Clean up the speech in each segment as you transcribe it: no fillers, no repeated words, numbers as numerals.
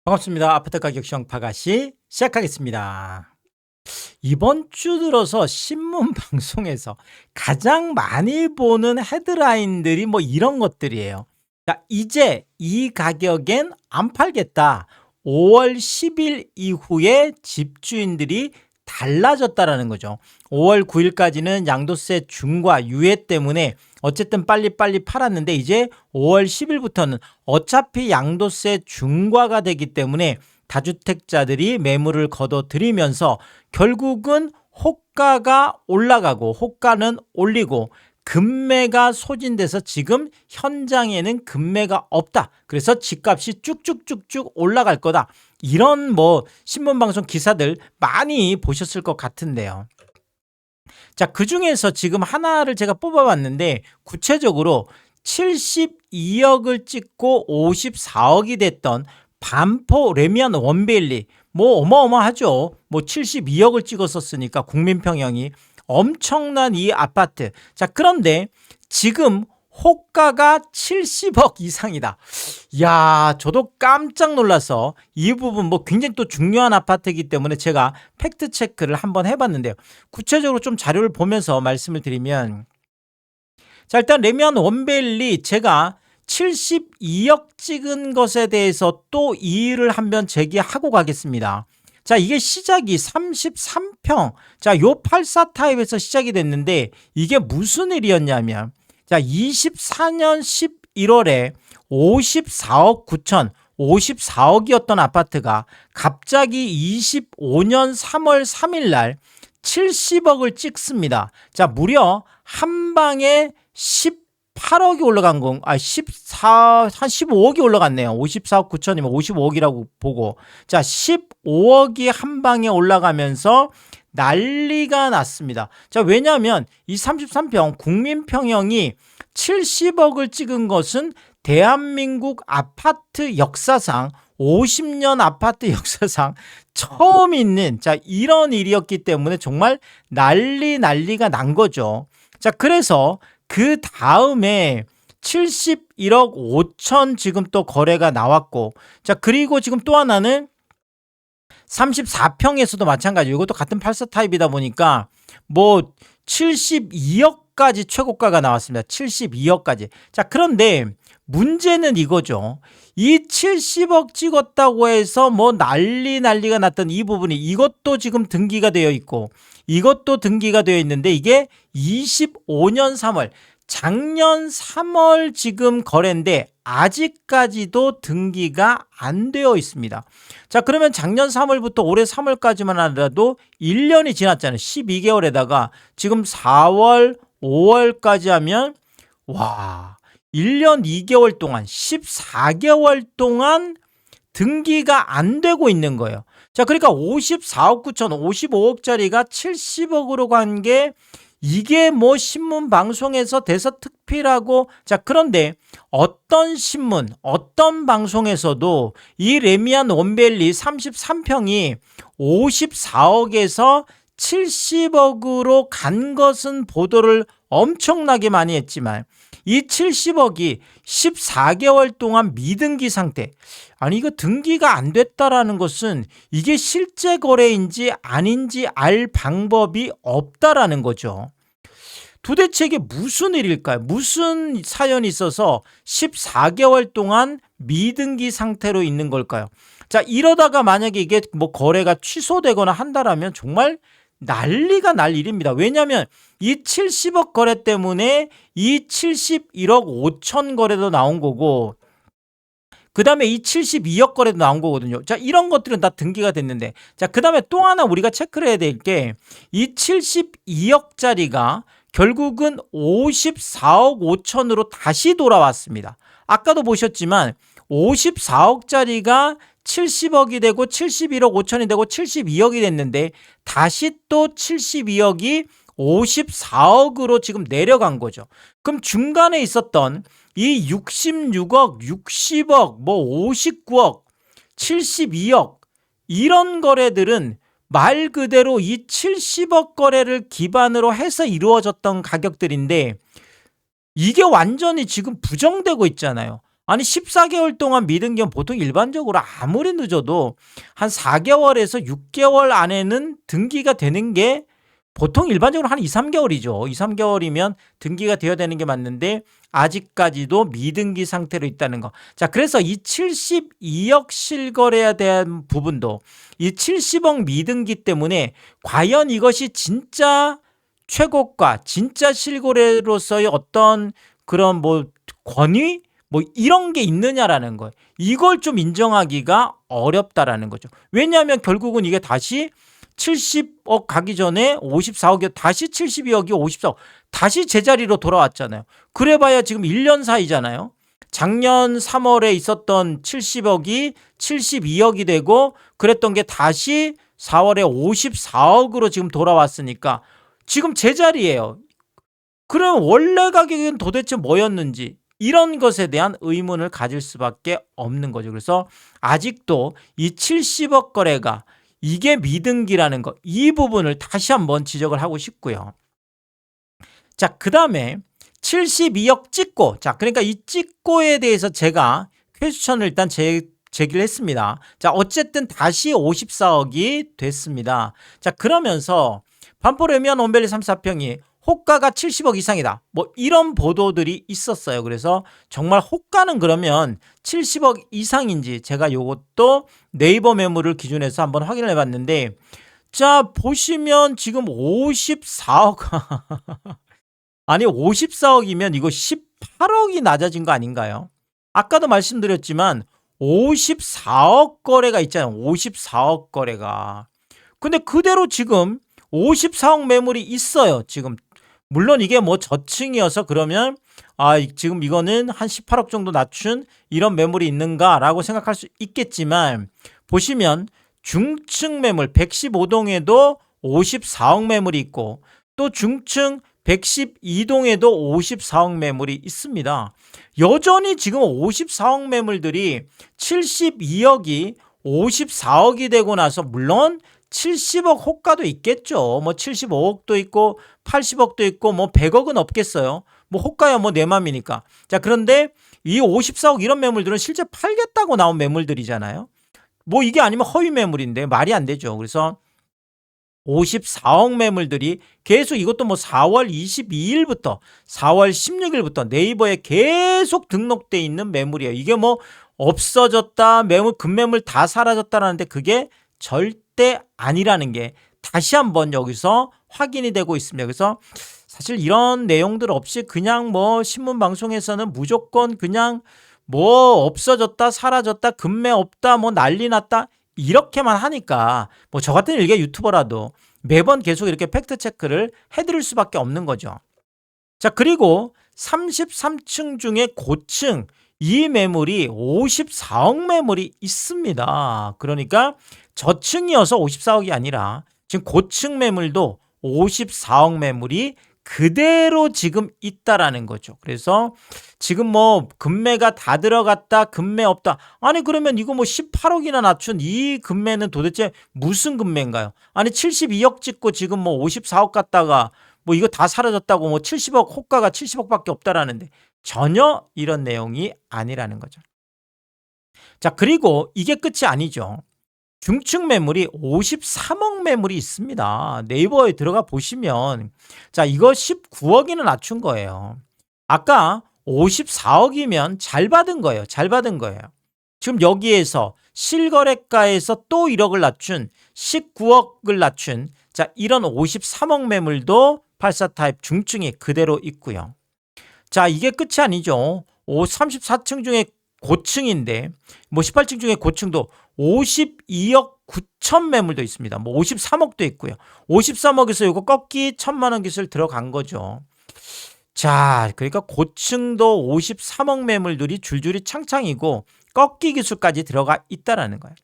반갑습니다. 아파트 가격 시황파가시 시작하겠습니다. 이번 주 들어서 신문 방송에서 가장 많이 보는 헤드라인들이 뭐 이런 것들이에요. 자, 이제 이 가격엔 안 팔겠다. 5월 10일 이후에 집주인들이 달라졌다라는 거죠. 5월 9일까지는 양도세 중과 유예 때문에 어쨌든 빨리빨리 팔았는데 이제 5월 10일부터는 어차피 양도세 중과가 되기 때문에 다주택자들이 매물을 걷어들이면서 결국은 호가가 올라가고 호가는 올리고 금매가 소진돼서 지금 현장에는 금매가 없다. 그래서 집값이 쭉쭉쭉쭉 올라갈 거다. 이런 뭐 신문방송 기사들 많이 보셨을 것 같은데요. 자, 그중에서 지금 하나를 제가 뽑아봤는데 구체적으로 72억을 찍고 54억이 됐던 반포 레미안 원베일리, 뭐 어마어마하죠. 뭐 72억을 찍었었으니까 국민평형이 엄청난 이 아파트. 자, 그런데 지금 호가가 70억 이상이다. 이야, 저도 깜짝 놀라서 이 부분 뭐 굉장히 또 중요한 아파트이기 때문에 제가 팩트 체크를 한번 해봤는데요. 구체적으로 좀 자료를 보면서 말씀을 드리면, 자, 일단 레미안 원베일리 제가 72억 찍은 것에 대해서 또 이의를 한번 제기하고 가겠습니다. 자, 이게 시작이 33평. 자, 요 84 타입에서 시작이 됐는데 이게 무슨 일이었냐면, 자, 24년 11월에 54억 9천, 54억이었던 아파트가 갑자기 25년 3월 3일 날 70억을 찍습니다. 자, 무려 한 방에 18억이 올라간 건, 한 15억이 올라갔네요. 54억 9천이면 55억이라고 보고. 자, 15억이 한 방에 올라가면서 난리가 났습니다. 자, 왜냐하면 이 33평 국민평형이 70억을 찍은 것은 대한민국 아파트 역사상 50년 아파트 역사상 처음 있는, 자, 이런 일이었기 때문에 정말 난리가 난 거죠. 자, 그래서 그 다음에 71억 5천 지금 또 거래가 나왔고, 자, 그리고 지금 또 하나는 34평에서도 마찬가지고 이것도 같은 84 타입이다 보니까 뭐 72억까지 최고가가 나왔습니다. 72억까지. 자, 그런데 문제는 이거죠. 이 70억 찍었다고 해서 뭐 난리가 났던 이 부분이, 이것도 지금 등기가 되어 있고 이것도 등기가 되어 있는데 이게 25년 3월, 작년 3월 지금 거래인데 아직까지도 등기가 안 되어 있습니다. 자, 그러면 작년 3월부터 올해 3월까지만 하더라도 1년이 지났잖아요. 12개월에다가 지금 4월, 5월까지 하면 와, 1년 2개월 동안 14개월 동안 등기가 안 되고 있는 거예요. 자, 그러니까 54억 9천, 55억짜리가 70억으로 간 게 이게 뭐 신문 방송에서 대서특필하고, 자, 그런데 어떤 신문, 어떤 방송에서도 이 레미안 원베일리 33평이 54억에서 70억으로 간 것은 보도를 엄청나게 많이 했지만 이 70억이 14개월 동안 미등기 상태. 아니, 이거 등기가 안 됐다라는 것은 이게 실제 거래인지 아닌지 알 방법이 없다라는 거죠. 도대체 이게 무슨 일일까요? 무슨 사연이 있어서 14개월 동안 미등기 상태로 있는 걸까요? 자, 이러다가 만약에 이게 뭐 거래가 취소되거나 한다라면 정말 난리가 날 일입니다. 왜냐하면 이 70억 거래 때문에 이 71억 5천 거래도 나온 거고, 그 다음에 이 72억 거래도 나온 거거든요. 자, 이런 것들은 다 등기가 됐는데, 자, 그 다음에 또 하나 우리가 체크를 해야 될 게 이 72억짜리가 결국은 54억 5천으로 다시 돌아왔습니다. 아까도 보셨지만 54억짜리가 70억이 되고 71억 5천이 되고 72억이 됐는데 다시 또 72억이 54억으로 지금 내려간 거죠. 그럼 중간에 있었던 이 66억, 60억, 뭐 59억, 72억 이런 거래들은 말 그대로 이 70억 거래를 기반으로 해서 이루어졌던 가격들인데 이게 완전히 지금 부정되고 있잖아요. 아니 14개월 동안 미등기는 보통 일반적으로 아무리 늦어도 한 4개월에서 6개월 안에는 등기가 되는 게 보통 일반적으로 한 2-3개월이죠. 2-3개월이면 등기가 되어야 되는 게 맞는데 아직까지도 미등기 상태로 있다는 거. 자, 그래서 이 72억 실거래에 대한 부분도 이 70억 미등기 때문에 과연 이것이 진짜 최고가, 진짜 실거래로서의 어떤 그런 뭐 권위? 뭐 이런 게 있느냐라는 거예요. 이걸 좀 인정하기가 어렵다라는 거죠. 왜냐하면 결국은 이게 다시 70억 가기 전에 54억이 다시 72억이 54억 다시 제자리로 돌아왔잖아요. 그래봐야 지금 1년 사이잖아요. 작년 3월에 있었던 70억이 72억이 되고 그랬던 게 다시 4월에 54억으로 지금 돌아왔으니까 지금 제자리예요. 그럼 원래 가격은 도대체 뭐였는지 이런 것에 대한 의문을 가질 수밖에 없는 거죠. 그래서 아직도 이 70억 거래가 이게 미등기라는 거, 이 부분을 다시 한번 지적을 하고 싶고요. 자, 그 다음에 72억 찍고, 자, 그러니까 이 찍고에 대해서 제가 퀘스천을 일단 제기를 했습니다. 자, 어쨌든 다시 54억이 됐습니다. 자, 그러면서 반포레미안 온밸리 34평이 호가가 70억 이상이다. 뭐 이런 보도들이 있었어요. 그래서 정말 호가는 그러면 70억 이상인지 제가 요것도 네이버 매물을 기준해서 한번 확인을 해봤는데 자, 보시면 지금 54억 아니 54억이면 이거 18억이 낮아진 거 아닌가요? 아까도 말씀드렸지만 54억 거래가 있잖아요. 54억 거래가. 근데 그대로 지금 54억 매물이 있어요. 지금 물론 이게 뭐 저층이어서 그러면 지금 이거는 한 18억 정도 낮춘 이런 매물이 있는가라고 생각할 수 있겠지만 보시면 중층 매물 115동에도 54억 매물이 있고 또 중층 112동에도 54억 매물이 있습니다. 여전히 지금 54억 매물들이 72억이 54억이 되고 나서 물론 70억 호가도 있겠죠. 뭐 75억도 있고 80억도 있고 뭐 100억은 없겠어요. 뭐 호가야 뭐 내 맘이니까. 자, 그런데 이 54억 이런 매물들은 실제 팔겠다고 나온 매물들이잖아요. 뭐 이게 아니면 허위 매물인데 말이 안 되죠. 그래서 54억 매물들이 계속 이것도 뭐 4월 22일부터 4월 16일부터 네이버에 계속 등록돼 있는 매물이에요. 이게 뭐 없어졌다, 매물, 급매물 다 사라졌다라는데 그게 절대 아니라는 게 다시 한번 여기서 확인이 되고 있습니다. 그래서 사실 이런 내용들 없이 그냥 뭐 신문 방송에서는 무조건 그냥 뭐 없어졌다, 사라졌다, 급매 없다, 뭐 난리 났다 이렇게만 하니까 뭐 저 같은 일개 유튜버라도 매번 계속 이렇게 팩트 체크를 해드릴 수밖에 없는 거죠. 자, 그리고 33층 중에 고층 이 매물이 54억 매물이 있습니다. 그러니까 저층이어서 54억이 아니라 지금 고층 매물도 54억 매물이 그대로 지금 있다라는 거죠. 그래서 지금 뭐 금매가 다 들어갔다, 금매 없다. 아니 그러면 이거 뭐 18억이나 낮춘 이 금매는 도대체 무슨 금매인가요? 아니 72억 찍고 지금 뭐 54억 갔다가 뭐 이거 다 사라졌다고 뭐 70억 호가가 70억밖에 없다라는데 전혀 이런 내용이 아니라는 거죠. 자, 그리고 이게 끝이 아니죠. 중층 매물이 53억 매물이 있습니다. 네이버에 들어가 보시면 자, 이거 19억이나 낮춘 거예요. 아까 54억이면 잘 받은 거예요. 잘 받은 거예요. 지금 여기에서 실거래가에서 또 1억을 낮춘 19억을 낮춘 자, 이런 53억 매물도 84 타입 중층에 그대로 있고요. 자, 이게 끝이 아니죠. 34층 중에 고층인데 뭐 18층 중에 고층도 52억 9천 매물도 있습니다. 뭐 53억도 있고요. 53억에서 이거 꺾기 1,000만 원 기술 들어간 거죠. 자, 그러니까 고층도 53억 매물들이 줄줄이 창창이고 꺾기 기술까지 들어가 있다라는 거예요.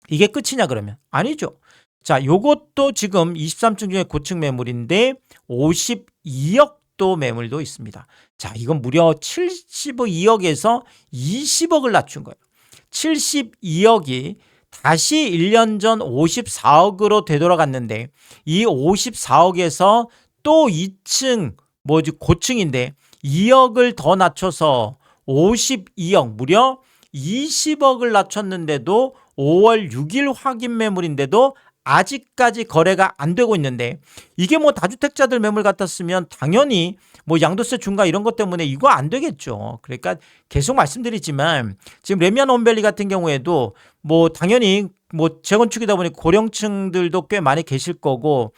이게 끝이냐 그러면? 아니죠. 자, 요것도 지금 23층 중에 고층 매물인데 52억도 매물도 있습니다. 자, 이건 무려 72억에서 20억을 낮춘 거예요. 72억이 다시 1년 전 54억으로 되돌아갔는데 이 54억에서 또 2층 뭐지 고층인데 2억을 더 낮춰서 52억, 무려 20억을 낮췄는데도 5월 6일 확인 매물인데도 아직까지 거래가 안 되고 있는데, 이게 뭐 다주택자들 매물 같았으면 당연히 뭐 양도세 중과 이런 것 때문에 이거 안 되겠죠. 그러니까 계속 말씀드리지만 지금 레미안 원밸리 같은 경우에도 뭐 당연히 뭐 재건축이다 보니 고령층들도 꽤 많이 계실 거고,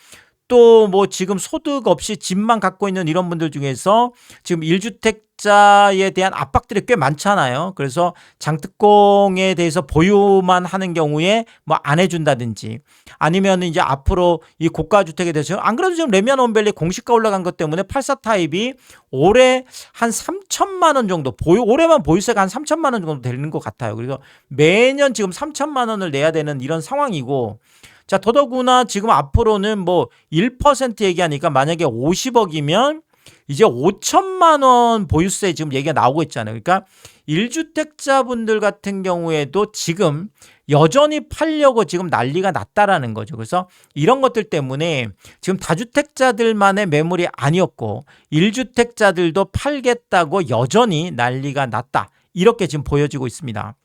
또 뭐 지금 소득 없이 집만 갖고 있는 이런 분들 중에서 지금 1주택자에 대한 압박들이 꽤 많잖아요. 그래서 장특공에 대해서 보유만 하는 경우에 뭐 안 해준다든지, 아니면 이제 앞으로 이 고가 주택에 대해서, 안 그래도 지금 레미안 원밸리 공시가 올라간 것 때문에 84 타입이 올해 한 3천만 원 정도 올해만 보유세가 한 3천만 원 정도 되는 것 같아요. 그래서 매년 지금 3천만 원을 내야 되는 이런 상황이고, 자, 더더구나 지금 앞으로는 뭐 1% 얘기하니까 만약에 50억이면 이제 5천만 원 보유세 지금 얘기가 나오고 있잖아요. 그러니까 1주택자 분들 같은 경우에도 지금 여전히 팔려고 지금 난리가 났다라는 거죠. 그래서 이런 것들 때문에 지금 다주택자들만의 매물이 아니었고 1주택자들도 팔겠다고 여전히 난리가 났다, 이렇게 지금 보여지고 있습니다.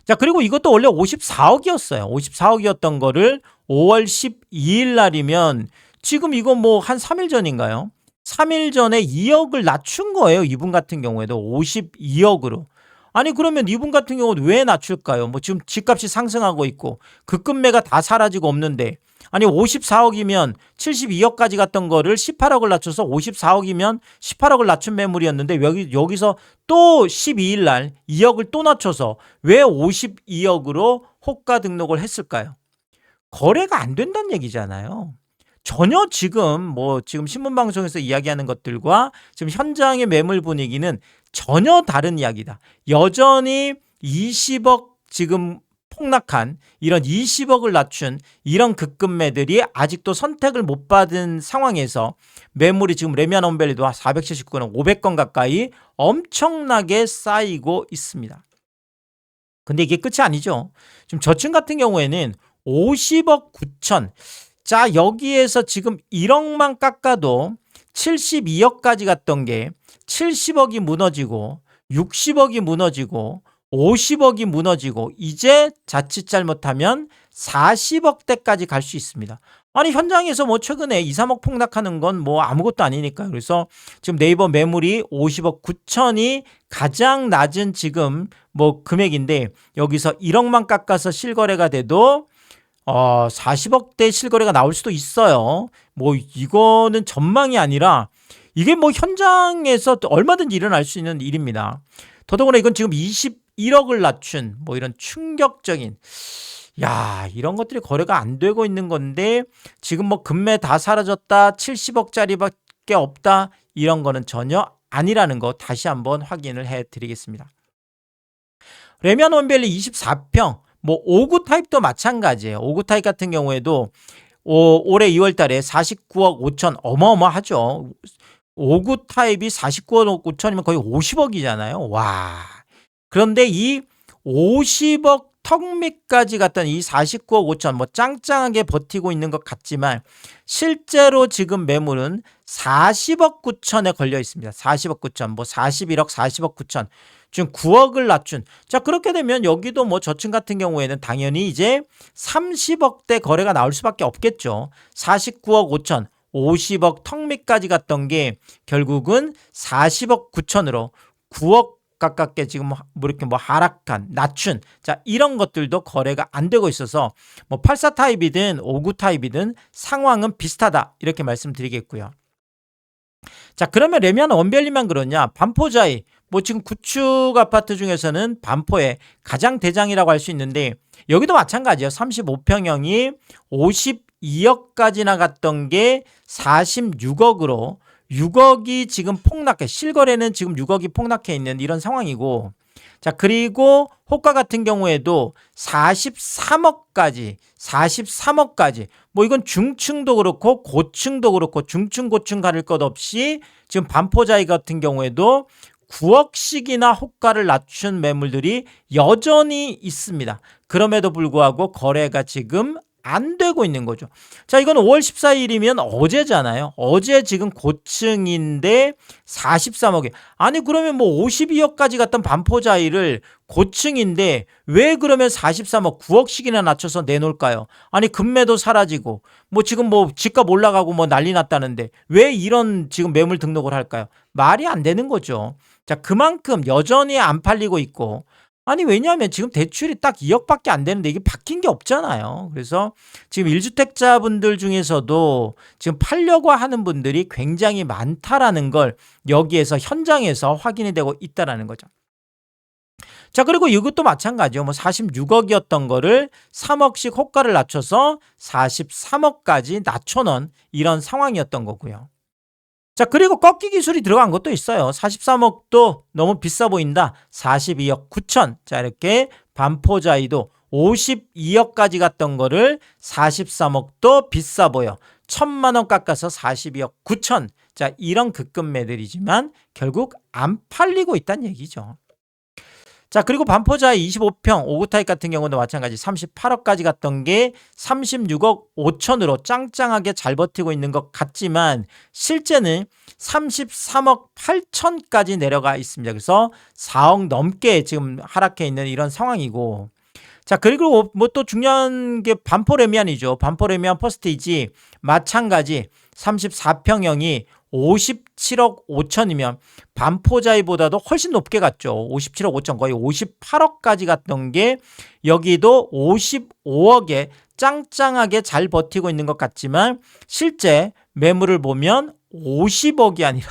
자, 그리고 이것도 원래 54억이었어요. 54억이었던 거를 5월 12일 날이면 지금 이거 뭐 한 3일 전인가요? 3일 전에 2억을 낮춘 거예요. 이분 같은 경우에도 52억으로. 아니, 그러면 이분 같은 경우는 왜 낮출까요? 뭐 지금 집값이 상승하고 있고 급매가 다 사라지고 없는데, 아니 54억이면 72억까지 갔던 거를 18억을 낮춰서 54억이면 18억을 낮춘 매물이었는데 여기서 또 12일 날 2억을 또 낮춰서 왜 52억으로 호가 등록을 했을까요? 거래가 안 된다는 얘기잖아요. 전혀 지금 지금 신문방송에서 이야기하는 것들과 지금 현장의 매물 분위기는 전혀 다른 이야기다. 여전히 20억 지금 폭락한 이런 20억을 낮춘 이런 급매들이 아직도 선택을 못 받은 상황에서 매물이 지금 레미안 원밸리도 479건, 500건 가까이 엄청나게 쌓이고 있습니다. 근데 이게 끝이 아니죠. 지금 저층 같은 경우에는 50억 9천. 자, 여기에서 지금 1억만 깎아도 72억까지 갔던 게 70억이 무너지고 60억이 무너지고 50억이 무너지고 이제 자칫 잘못하면 40억대까지 갈 수 있습니다. 아니, 현장에서 뭐 최근에 2, 3억 폭락하는 건 뭐 아무것도 아니니까요. 그래서 지금 네이버 매물이 50억 9천이 가장 낮은 지금 뭐 금액인데, 여기서 1억만 깎아서 실거래가 돼도 40억대 실거래가 나올 수도 있어요. 뭐 이거는 전망이 아니라 이게 뭐 현장에서 얼마든지 일어날 수 있는 일입니다. 더더구나 이건 지금 21억을 낮춘 뭐 이런 충격적인, 이런 것들이 거래가 안 되고 있는 건데 지금 뭐 금매 다 사라졌다, 70억짜리밖에 없다, 이런 거는 전혀 아니라는 거 다시 한번 확인을 해 드리겠습니다. 레미안 원밸리 24평, 뭐 5구 타입도 마찬가지예요. 5구 타입 같은 경우에도 올해 2월 달에 49억 5천, 어마어마하죠. 5구 타입이 49억 5천이면 거의 50억이잖아요. 와. 그런데 이 50억 턱 밑까지 갔던 이 49억 5천, 뭐 짱짱하게 버티고 있는 것 같지만 실제로 지금 매물은 40억 9천에 걸려 있습니다. 40억 9천, 뭐 41억 40억 9천. 지금 9억을 낮춘. 자, 그렇게 되면 여기도 뭐 저층 같은 경우에는 당연히 이제 30억대 거래가 나올 수밖에 없겠죠. 49억 5천, 50억 턱 밑까지 갔던 게 결국은 40억 9천으로 9억 가깝게 지금 뭐 이렇게 뭐 하락한, 낮춘, 자, 이런 것들도 거래가 안 되고 있어서 뭐 84 타입이든 59 타입이든 상황은 비슷하다, 이렇게 말씀드리겠고요. 자, 그러면 레미안 원밸리만 그러냐? 반포자이, 뭐 지금 구축 아파트 중에서는 반포의 가장 대장이라고 할 수 있는데 여기도 마찬가지예요. 35평형이 52억까지 나갔던 게 46억으로 6억이 지금 폭락해, 실거래는 지금 6억이 폭락해 있는 이런 상황이고, 자, 그리고 호가 같은 경우에도 43억까지 뭐 이건 중층도 그렇고 고층도 그렇고 중층 고층 가릴 것 없이 지금 반포자이 같은 경우에도 9억씩이나 호가를 낮춘 매물들이 여전히 있습니다. 그럼에도 불구하고 거래가 지금 안 되고 있는 거죠. 자, 이건 5월 14일이면 어제잖아요. 어제 지금 고층인데 43억에. 아니 그러면 뭐 52억까지 갔던 반포자이를 고층인데 왜 그러면 43억 9억씩이나 낮춰서 내놓을까요? 아니 금매도 사라지고 뭐 지금 뭐 집값 올라가고 뭐 난리 났다는데 왜 이런 지금 매물 등록을 할까요? 말이 안 되는 거죠. 자, 그만큼 여전히 안 팔리고 있고, 아니 왜냐하면 지금 대출이 딱 2억밖에 안 되는데 이게 바뀐 게 없잖아요. 그래서 지금 1주택자분들 중에서도 지금 팔려고 하는 분들이 굉장히 많다라는 걸 여기에서 현장에서 확인이 되고 있다라는 거죠. 자, 그리고 이것도 마찬가지요. 뭐 46억이었던 거를 3억씩 호가를 낮춰서 43억까지 낮춰놓은 이런 상황이었던 거고요. 자, 그리고 꺾기 기술이 들어간 것도 있어요. 43억도 너무 비싸 보인다. 42억 9천. 자, 이렇게 반포자이도 52억까지 갔던 거를 43억도 비싸 보여. 1,000만 원 깎아서 42억 9천. 자, 이런 급급매들이지만 결국 안 팔리고 있다는 얘기죠. 자, 그리고 반포자이 25평 5구 타입 같은 경우도 마찬가지 38억까지 갔던 게 36억 5천으로 짱짱하게 잘 버티고 있는 것 같지만 실제는 33억 8천까지 내려가 있습니다. 그래서 4억 넘게 지금 하락해 있는 이런 상황이고, 자, 그리고 뭐 또 중요한 게 반포레미안이죠. 반포레미안 퍼스티지 마찬가지 34평형이 57억 5천이면 반포자이보다도 훨씬 높게 갔죠. 57억 5천, 거의 58억까지 갔던 게 여기도 55억에 짱짱하게 잘 버티고 있는 것 같지만 실제 매물을 보면 50억이 아니라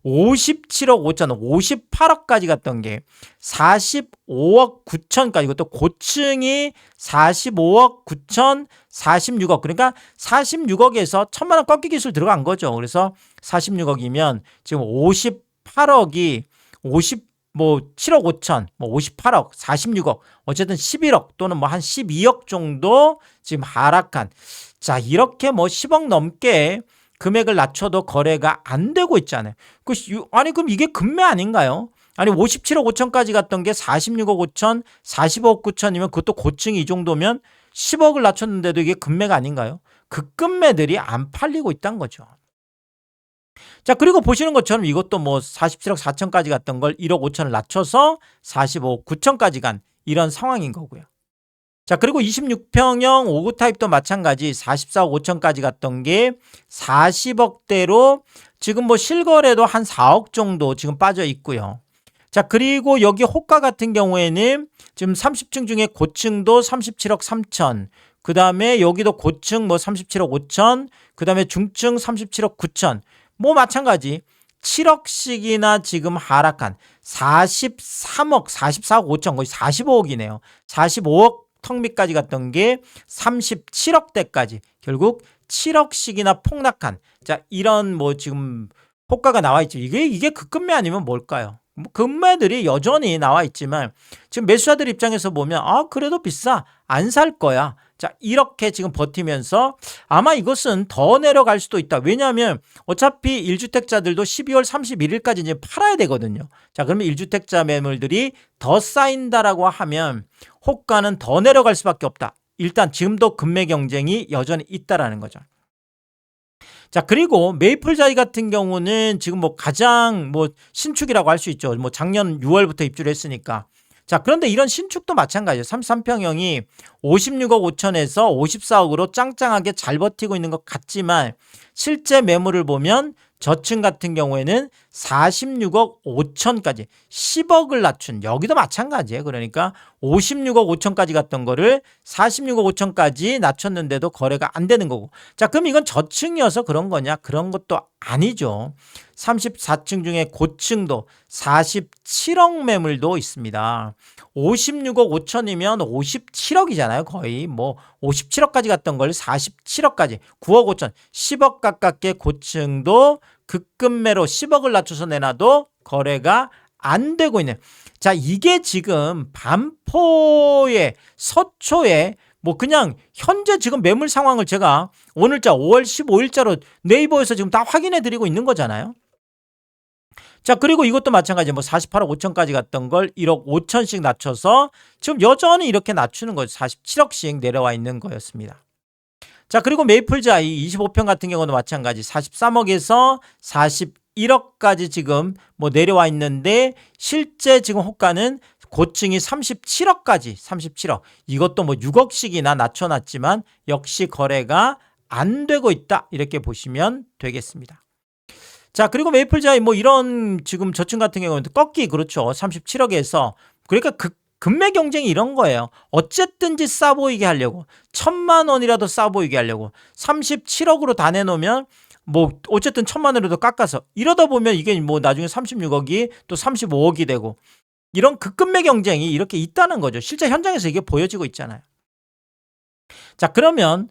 57억 5천, 58억까지 갔던 게 45억 9천까지, 이것도 고층이 45억 9천, 46억. 그러니까 46억에서 1,000만 원 꺾기 기술 들어간 거죠. 그래서 46억이면 지금 58억이 7억 5천, 58억, 46억, 어쨌든 11억 또는 뭐 한 12억 정도 지금 하락한. 자, 이렇게 뭐 10억 넘게 금액을 낮춰도 거래가 안 되고 있잖아요. 아니 그럼 이게 급매 아닌가요? 아니 57억 5천까지 갔던 게 46억 5천, 45억 9천이면 그것도 고층이 이 정도면 10억을 낮췄는데도 이게 급매가 아닌가요? 급급매들이 안 팔리고 있다는 거죠. 자, 그리고 보시는 것처럼 이것도 뭐 47억 4천까지 갔던 걸 1억 5천을 낮춰서 45억 9천까지 간 이런 상황인 거고요. 자, 그리고 26평형 5구 타입도 마찬가지 44억 5천까지 갔던 게 40억대로 지금 뭐 실거래도 한 4억 정도 지금 빠져 있고요. 자, 그리고 여기 호가 같은 경우에는 지금 30층 중에 고층도 37억 3천, 그 다음에 여기도 고층 뭐 37억 5천, 그 다음에 중층 37억 9천, 뭐 마찬가지 7억씩이나 지금 하락한 43억, 44억 5천, 거의 45억이네요. 45억 턱 밑까지 갔던 게 37억대까지 결국 7억씩이나 폭락한, 자, 이런 뭐 지금 호가가 나와 있죠. 이게 급급매 아니면 뭘까요? 뭐 급매들이 여전히 나와 있지만 지금 매수자들 입장에서 보면 그래도 비싸, 안 살 거야. 자, 이렇게 지금 버티면서 아마 이것은 더 내려갈 수도 있다. 왜냐하면 어차피 1주택자들도 12월 31일까지 이제 팔아야 되거든요. 자, 그러면 1주택자 매물들이 더 쌓인다라고 하면 호가는 더 내려갈 수밖에 없다. 일단 지금도 급매 경쟁이 여전히 있다라는 거죠. 자, 그리고 메이플자이 같은 경우는 지금 뭐 가장 뭐 신축이라고 할 수 있죠. 뭐 작년 6월부터 입주를 했으니까. 자, 그런데 이런 신축도 마찬가지예요. 33평형이 56억 5천에서 54억으로 짱짱하게 잘 버티고 있는 것 같지만 실제 매물을 보면 저층 같은 경우에는 46억 5천까지 10억을 낮춘, 여기도 마찬가지예요. 그러니까 56억 5천까지 갔던 거를 46억 5천까지 낮췄는데도 거래가 안 되는 거고. 자, 그럼 이건 저층이어서 그런 거냐? 그런 것도 아니죠. 34층 중에 고층도 47억 매물도 있습니다. 56억 5천이면 57억이잖아요. 거의 뭐 57억까지 갔던 걸 47억까지 9억 5천 10억 가깝게 고층도 급급매로 10억을 낮춰서 내놔도 거래가 안 되고 있는. 자, 이게 지금 반포의 서초에 뭐 그냥 현재 지금 매물 상황을 제가 오늘자 5월 15일자로 네이버에서 지금 다 확인해 드리고 있는 거잖아요. 자, 그리고 이것도 마찬가지 뭐 48억 5천까지 갔던 걸 1억 5천씩 낮춰서 지금 여전히 이렇게 낮추는 거죠. 47억씩 내려와 있는 거였습니다. 자, 그리고 메이플자이 25평 같은 경우도 마찬가지 43억에서 41억까지 지금 뭐 내려와 있는데 실제 지금 호가는 고층이 37억까지 37억. 이것도 뭐 6억씩이나 낮춰놨지만 역시 거래가 안 되고 있다. 이렇게 보시면 되겠습니다. 자, 그리고 메이플자이 뭐 이런 지금 저층 같은 경우는 꺾기 그렇죠. 37억에서 그러니까 금매 경쟁이 이런 거예요. 어쨌든지 싸 보이게 하려고 1,000만 원이라도 싸 보이게 하려고 37억으로 다 내놓으면 뭐 어쨌든 1,000만 원이라도 깎아서 이러다 보면 이게 뭐 나중에 36억이 또 35억이 되고 이런 극금매 경쟁이 이렇게 있다는 거죠. 실제 현장에서 이게 보여지고 있잖아요. 자, 그러면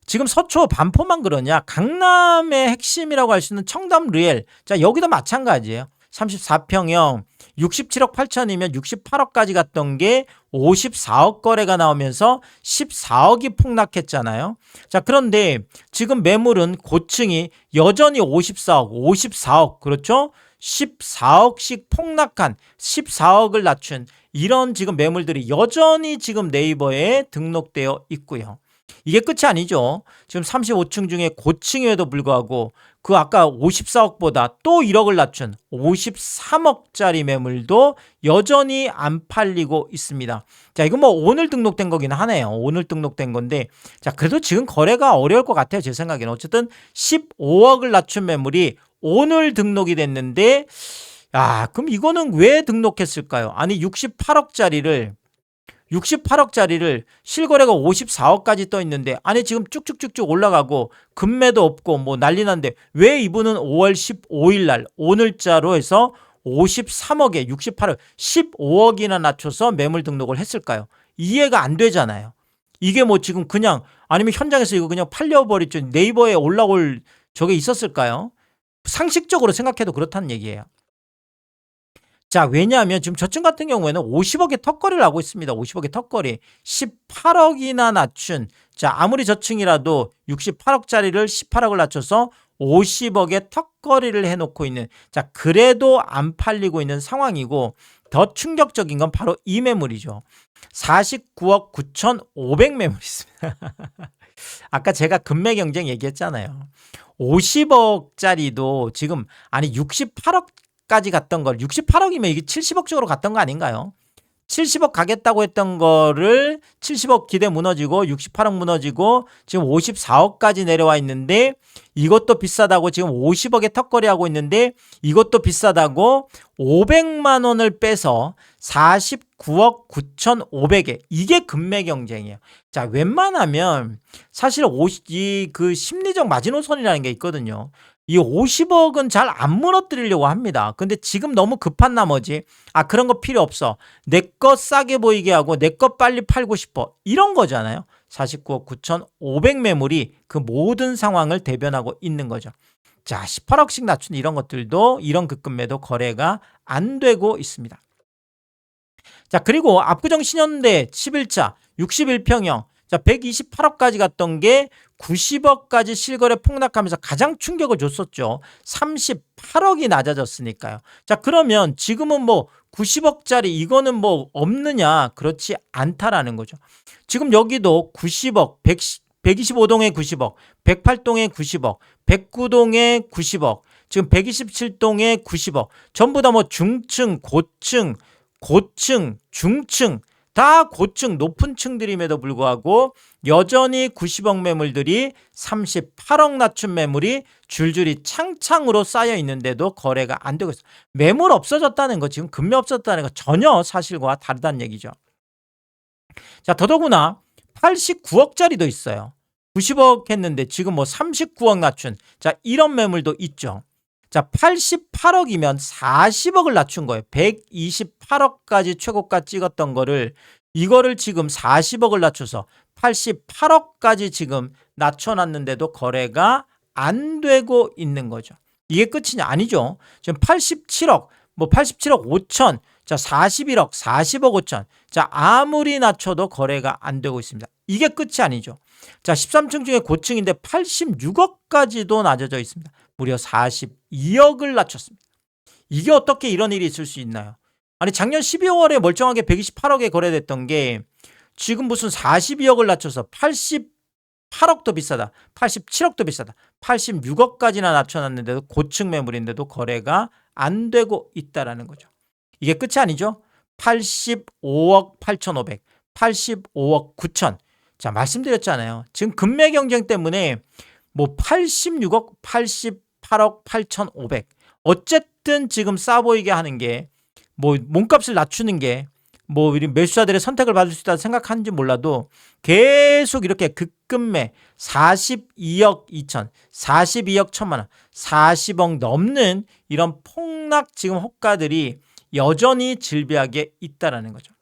지금 서초 반포만 그러냐? 강남의 핵심이라고 할 수 있는 청담 리엘. 자, 여기도 마찬가지예요. 34평형 67억 8천이면 68억까지 갔던 게 54억 거래가 나오면서 14억이 폭락했잖아요. 자, 그런데 지금 매물은 고층이 여전히 54억, 그렇죠? 14억씩 폭락한 14억을 낮춘 이런 지금 매물들이 여전히 지금 네이버에 등록되어 있고요. 이게 끝이 아니죠. 지금 35층 중에 고층에도 불구하고 그 아까 54억보다 또 1억을 낮춘 53억짜리 매물도 여전히 안 팔리고 있습니다. 자, 이건 뭐 오늘 등록된 거긴 하네요. 오늘 등록된 건데 자, 그래도 지금 거래가 어려울 것 같아요. 제 생각에는. 어쨌든 15억을 낮춘 매물이 오늘 등록이 됐는데 그럼 이거는 왜 등록했을까요? 아니 68억짜리를 실거래가 54억까지 떠 있는데 안에 지금 쭉쭉쭉쭉 올라가고 금매도 없고 뭐 난리 난데 왜 이분은 5월 15일 날 오늘자로 해서 53억에 68억 15억이나 낮춰서 매물 등록을 했을까요? 이해가 안 되잖아요. 이게 뭐 지금 그냥 아니면 현장에서 이거 그냥 팔려버렸죠. 네이버에 올라올 저게 있었을까요? 상식적으로 생각해도 그렇다는 얘기예요. 자, 왜냐하면 지금 저층 같은 경우에는 50억의 턱걸이를 하고 있습니다. 50억의 턱걸이. 18억이나 낮춘. 자, 아무리 저층이라도 68억짜리를 18억을 낮춰서 50억의 턱걸이를 해놓고 있는. 자, 그래도 안 팔리고 있는 상황이고 더 충격적인 건 바로 이 매물이죠. 49억 9,500 매물이 있습니다. 아까 제가 금매 경쟁 얘기했잖아요. 50억짜리도 지금 아니 68억까지 갔던 걸 68억이면 이게 70억 쪽으로 갔던 거 아닌가요? 70억 가겠다고 했던 거를 70억 기대 무너지고 68억 무너지고 지금 54억까지 내려와 있는데 이것도 비싸다고 지금 50억에 턱걸이하고 있는데 이것도 비싸다고 500만 원을 빼서 49억 9,500에 이게 금매 경쟁이에요. 자, 웬만하면 사실 그 심리적 마지노선이라는 게 있거든요. 이 50억은 잘 안 무너뜨리려고 합니다. 근데 지금 너무 급한 나머지 그런 거 필요 없어. 내 거 싸게 보이게 하고 내 거 빨리 팔고 싶어. 이런 거잖아요. 49억 9,500 매물이 그 모든 상황을 대변하고 있는 거죠. 자, 18억씩 낮춘 이런 것들도 이런 급금매도 거래가 안 되고 있습니다. 자, 그리고 압구정 신현대 11차 61평형 자, 128억까지 갔던 게 90억까지 실거래 폭락하면서 가장 충격을 줬었죠. 38억이 낮아졌으니까요. 자, 그러면 지금은 뭐 90억짜리 이거는 뭐 없느냐? 그렇지 않다라는 거죠. 지금 여기도 90억, 125동에 90억, 108동에 90억, 109동에 90억, 지금 127동에 90억. 전부 다 뭐 중층, 고층, 중층 다 고층 높은 층들임에도 불구하고 여전히 90억 매물들이 38억 낮춘 매물이 줄줄이 창창으로 쌓여 있는데도 거래가 안 되고 있어요. 매물 없어졌다는 거 지금 금매 없어졌다는 거 전혀 사실과 다르다는 얘기죠. 자, 더더구나 89억짜리도 있어요. 90억 했는데 지금 뭐 39억 낮춘 자 이런 매물도 있죠. 자, 88억이면 40억을 낮춘 거예요. 128억까지 최고가 찍었던 거를 이거를 지금 40억을 낮춰서 88억까지 지금 낮춰놨는데도 거래가 안 되고 있는 거죠. 이게 끝이냐? 아니죠. 지금 87억, 뭐 87억 5천, 자 41억, 40억 5천. 자, 아무리 낮춰도 거래가 안 되고 있습니다. 이게 끝이 아니죠. 자, 13층 중에 고층인데 86억까지도 낮아져 있습니다. 무려 42억을 낮췄습니다. 이게 어떻게 이런 일이 있을 수 있나요? 아니 작년 12월에 멀쩡하게 128억에 거래됐던 게 지금 무슨 42억을 낮춰서 88억도 비싸다. 87억도 비싸다. 86억까지나 낮춰놨는데도 고층 매물인데도 거래가 안 되고 있다라는 거죠. 이게 끝이 아니죠. 85억 8,500, 85억 9천. 자, 말씀드렸잖아요. 지금 금매 경쟁 때문에 뭐 86억, 88억 8,500. 어쨌든 지금 싸 보이게 하는 게 뭐 몸값을 낮추는 게 뭐 매수자들의 선택을 받을 수 있다고 생각하는지 몰라도 계속 이렇게 급급매 42억 2천, 42억 1천만 원, 40억 넘는 이런 폭락 지금 호가들이 여전히 질비하게 있다라는 거죠.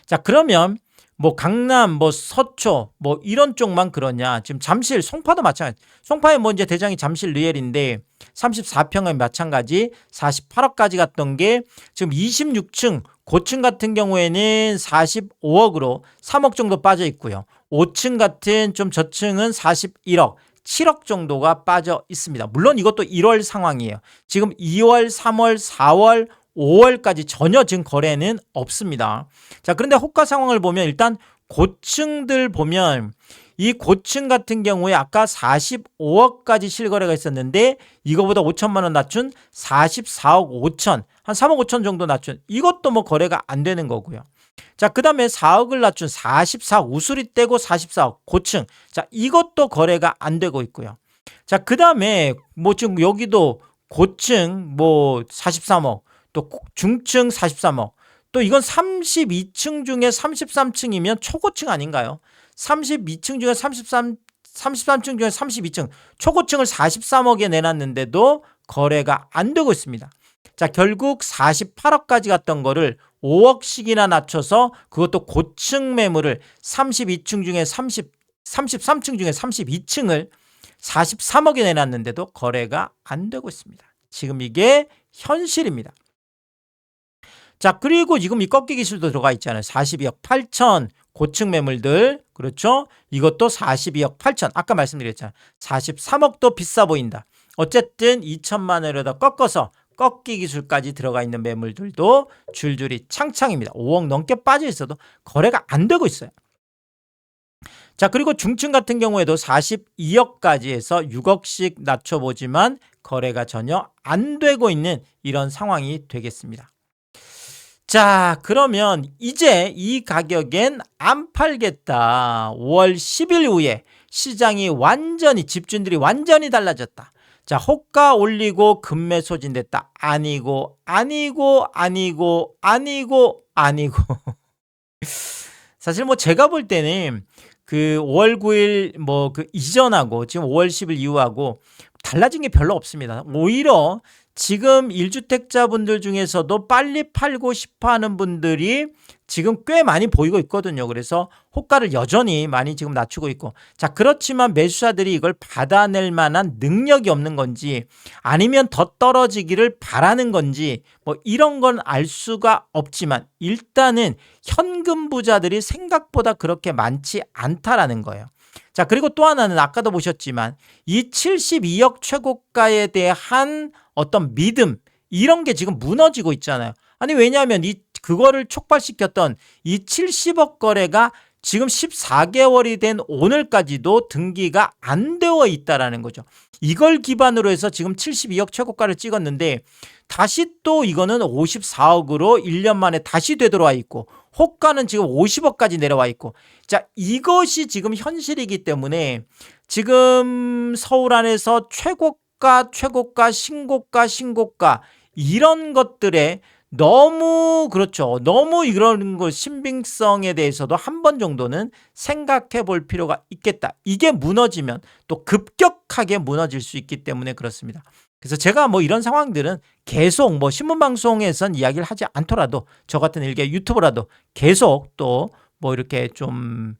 자, 그러면 뭐 강남, 뭐 서초, 뭐 이런 쪽만 그러냐? 지금 잠실, 송파도 마찬가지. 송파에 뭐 이제 대장이 잠실 리엘인데 34평에 마찬가지 48억까지 갔던 게 지금 26층 고층 같은 경우에는 45억으로 3억 정도 빠져 있고요. 5층 같은 좀 저층은 41억, 7억 정도가 빠져 있습니다. 물론 이것도 1월 상황이에요. 지금 2월, 3월, 4월, 5월까지 전혀 지금 거래는 없습니다. 자, 그런데 호가 상황을 보면 일단 고층들 보면 이 고층 같은 경우에 아까 45억까지 실거래가 있었는데 이거보다 5천만 원 낮춘 44억 5천, 한 3억 5천 정도 낮춘 이것도 뭐 거래가 안 되는 거고요. 자, 그 다음에 4억을 낮춘 44억 우수리 떼고 44억 고층. 자, 이것도 거래가 안 되고 있고요. 자, 그 다음에 뭐 지금 여기도 고층 뭐 43억 또 중층 43억 또 이건 32층 중에 33층이면 초고층 아닌가요? 32층 중에 33층 중에 32층 초고층을 43억에 내놨는데도 거래가 안 되고 있습니다. 자, 결국 48억까지 갔던 거를 5억씩이나 낮춰서 그것도 고층 매물을 32층 중에 33층 중에 32층을 43억에 내놨는데도 거래가 안 되고 있습니다. 지금 이게 현실입니다. 자, 그리고 지금 이 꺾기 기술도 들어가 있잖아요. 42억 8천 고층 매물들. 그렇죠? 이것도 42억 8천. 아까 말씀드렸잖아요. 43억도 비싸 보인다. 어쨌든 2천만 원에다 꺾어서 꺾기 기술까지 들어가 있는 매물들도 줄줄이 창창입니다. 5억 넘게 빠져 있어도 거래가 안 되고 있어요. 자, 그리고 중층 같은 경우에도 42억까지 해서 6억씩 낮춰보지만 거래가 전혀 안 되고 있는 이런 상황이 되겠습니다. 자, 그러면 이제 이 가격엔 안 팔겠다. 5월 10일 후에 시장이 완전히 집주인들이 완전히 달라졌다. 자, 호가 올리고 급매 소진됐다. 아니고 사실 뭐 제가 볼 때는 그 5월 9일 뭐 그 이전하고 지금 5월 10일 이후하고 달라진 게 별로 없습니다. 오히려 지금 1주택자분들 중에서도 빨리 팔고 싶어 하는 분들이 지금 꽤 많이 보이고 있거든요. 그래서 호가를 여전히 많이 지금 낮추고 있고. 자, 그렇지만 매수자들이 이걸 받아낼 만한 능력이 없는 건지 아니면 더 떨어지기를 바라는 건지 뭐 이런 건 알 수가 없지만 일단은 현금 부자들이 생각보다 그렇게 많지 않다라는 거예요. 자, 그리고 또 하나는 아까도 보셨지만 이 72억 최고가에 대한 어떤 믿음 이런 게 지금 무너지고 있잖아요. 아니 왜냐하면 그거를 촉발시켰던 이 70억 거래가 지금 14개월이 된 오늘까지도 등기가 안 되어 있다라는 거죠. 이걸 기반으로 해서 지금 72억 최고가를 찍었는데 다시 또 이거는 54억으로 1년 만에 다시 되돌아와 있고 호가는 지금 50억까지 내려와 있고 자, 이것이 지금 현실이기 때문에 지금 서울 안에서 최고가 신고가 이런 것들에 너무 그렇죠. 너무 이런 거 신빙성에 대해서도 한 번 정도는 생각해 볼 필요가 있겠다. 이게 무너지면 또 급격하게 무너질 수 있기 때문에 그렇습니다. 그래서 제가 뭐 이런 상황들은 계속 뭐 신문방송에선 이야기를 하지 않더라도 저 같은 일개 유튜버라도 계속 또 뭐 이렇게 좀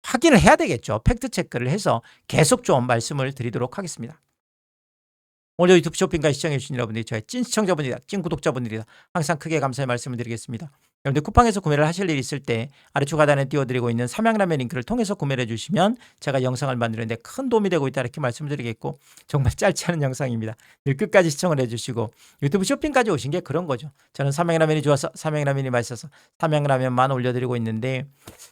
확인을 해야 되겠죠. 팩트 체크를 해서 계속 좀 말씀을 드리도록 하겠습니다. 오늘 유튜브 쇼핑까지 시청해주신 여러분들이 저의 찐 시청자분들이다. 찐 구독자분들이다. 항상 크게 감사의 말씀을 드리겠습니다. 여러분들 쿠팡에서 구매를 하실 일이 있을 때 아래쪽 하단에 띄워드리고 있는 삼양라면 링크를 통해서 구매를 해주시면 제가 영상을 만드는데 큰 도움이 되고 있다 이렇게 말씀드리겠고 정말 짧지 않은 영상입니다. 늘 끝까지 시청을 해주시고 유튜브 쇼핑까지 오신 게 그런 거죠. 저는 삼양라면이 좋아서 삼양라면이 맛있어서 삼양라면만 올려드리고 있는데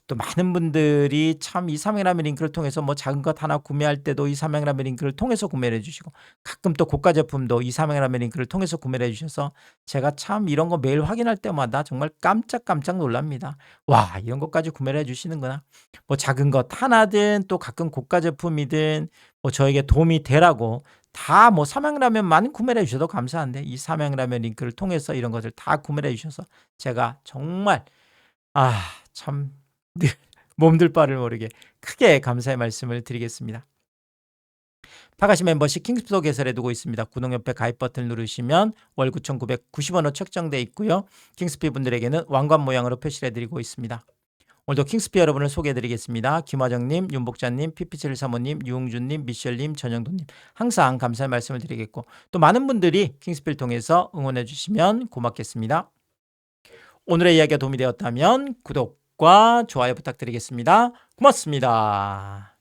또 많은 분들이 참 이삼양라면 링크를 통해서 뭐 작은 것 하나 구매할 때도 이삼양라면 링크를 통해서 구매를 해 주시고, 가끔 또 고가 제품도 이삼양라면 링크를 통해서 구매를 해 주셔서 제가 참 이런 거 매일 확인할 때마다 정말 깜짝깜짝 놀랍니다. 와, 이런 것까지 구매를 해 주시는구나. 뭐 작은 것 하나든 또 가끔 고가 제품이든 뭐 저에게 도움이 되라고 다 뭐 삼양라면만 구매를 해 주셔도 감사한데, 이 삼양라면 링크를 통해서 이런 것을 다 구매를 해 주셔서 제가 정말 참 늘 몸둘 바를 모르게 크게 감사의 말씀을 드리겠습니다. 파가시 멤버십 킹스피도 개설해 두고 있습니다. 구독 옆에 가입 버튼을 누르시면 월 9,990원으로 책정돼 있고요. 킹스피 분들에게는 왕관 모양으로 표시를 해드리고 있습니다. 오늘도 킹스피 여러분을 소개해드리겠습니다. 김화정님, 윤복자님, 피피칠 사모님, 유흥준님, 미셸님, 전영돈님, 항상 감사의 말씀을 드리겠고, 또 많은 분들이 킹스피를 통해서 응원해 주시면 고맙겠습니다. 오늘의 이야기가 도움이 되었다면 구독과 좋아요 부탁드리겠습니다. 고맙습니다.